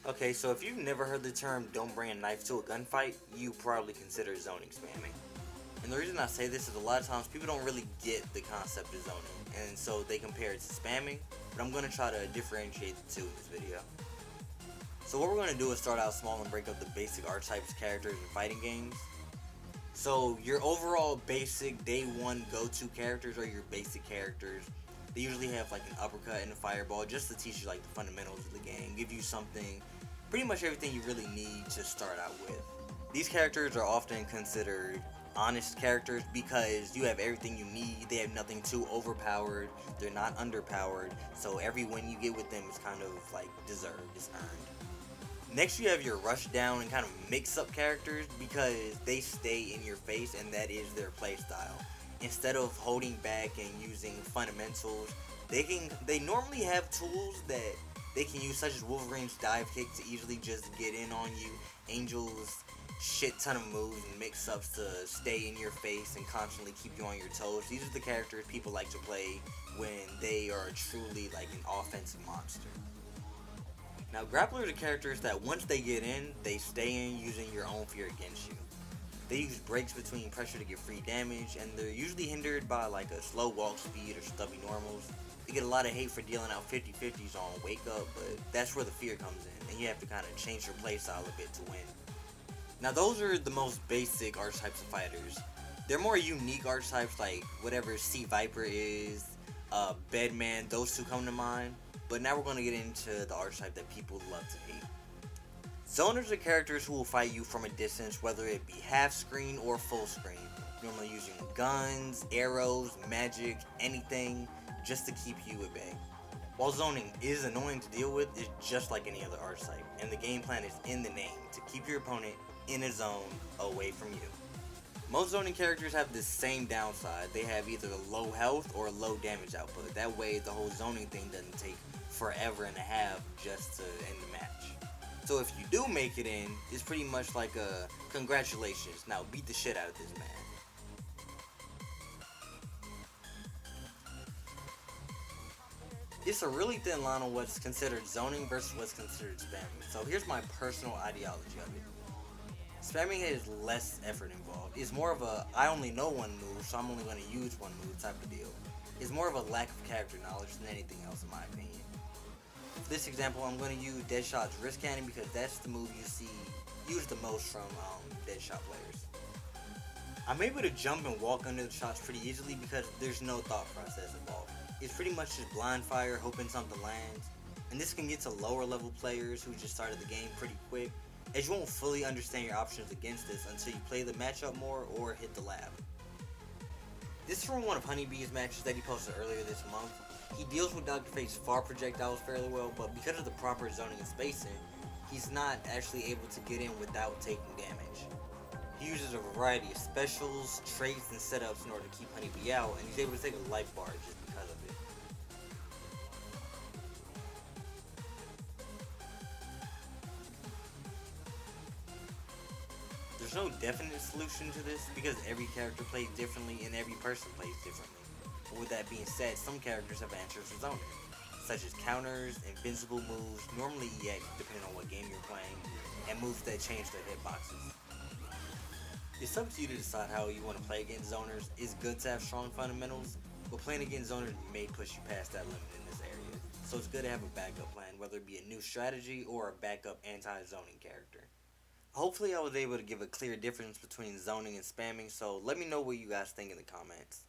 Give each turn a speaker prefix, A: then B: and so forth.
A: Okay, so if you've never heard the term "don't bring a knife to a gunfight," you probably consider zoning spamming. And the reason I say this is a lot of times people don't really get the concept of zoning, and so they compare it to spamming, but I'm going to try to differentiate the two in this video. So what we're going to do is start out small and break up the basic archetypes, characters, and fighting games. So your overall basic day one go-to characters are your basic characters. They usually have like an uppercut and a fireball just to teach you like the fundamentals of the game, give you something, pretty much everything you really need to start out with. These characters are often considered honest characters because you have everything you need. They have nothing too overpowered, they're not underpowered, so every win you get with them is kind of like deserved, it's earned. Next you have your rush down and kind of mix up characters because they stay in your face and that is their playstyle. Instead of holding back and using fundamentals, they normally have tools that they can use, such as Wolverine's dive kick to easily just get in on you, Angel's shit ton of moves and mix-ups to stay in your face and constantly keep you on your toes. These are the characters people like to play when they are truly like an offensive monster. Now grapplers are characters that once they get in, they stay in using your own fear against you. They use breaks between pressure to get free damage, and they're usually hindered by like a slow walk speed or stubby normals. They get a lot of hate for dealing out 50-50s on wake up, but that's where the fear comes in, and you have to kind of change your playstyle a bit to win. Now those are the most basic archetypes of fighters. They're more unique archetypes like whatever Sea Viper is, Bedman, those two come to mind. But now we're going to get into the archetype that people love to hate. Zoners are characters who will fight you from a distance, whether it be half screen or full screen, normally using guns, arrows, magic, anything, just to keep you at bay. While zoning is annoying to deal with, it's just like any other archetype, and the game plan is in the name, to keep your opponent in a zone away from you. Most zoning characters have the same downside. They have either low health or low damage output. That way the whole zoning thing doesn't take forever and a half just to end the match. So if you do make it in, it's pretty much like a congratulations, now beat the shit out of this man. It's a really thin line on what's considered zoning versus what's considered spamming. So here's my personal ideology of it. Spamming has less effort involved. It's more of a, I only know one move, so I'm only going to use one move type of deal. It's more of a lack of character knowledge than anything else in my opinion. For this example, I'm going to use Deadshot's Wrist Cannon because that's the move you see used the most from Deadshot players. I'm able to jump and walk under the shots pretty easily because there's no thought process involved. It's pretty much just blind fire, hoping something lands, and this can get to lower level players who just started the game pretty quick, as you won't fully understand your options against this until you play the matchup more or hit the lab. This is from one of Honeybee's matches that he posted earlier this month. He deals with Dr. Fate's far projectiles fairly well, but because of the proper zoning and spacing, he's not actually able to get in without taking damage. He uses a variety of specials, traits, and setups in order to keep Honeybee out, and he's able to take a life bar just because of it. There's no definite solution to this because every character plays differently and every person plays differently. But with that being said, some characters have answers for zoning, such as counters, invincible moves, normally EX depending on what game you're playing, and moves that change their hitboxes. It's up to you to decide how you want to play against zoners. It's good to have strong fundamentals, but playing against zoners may push you past that limit in this area. So it's good to have a backup plan, whether it be a new strategy or a backup anti-zoning character. Hopefully I was able to give a clear difference between zoning and spamming, so let me know what you guys think in the comments.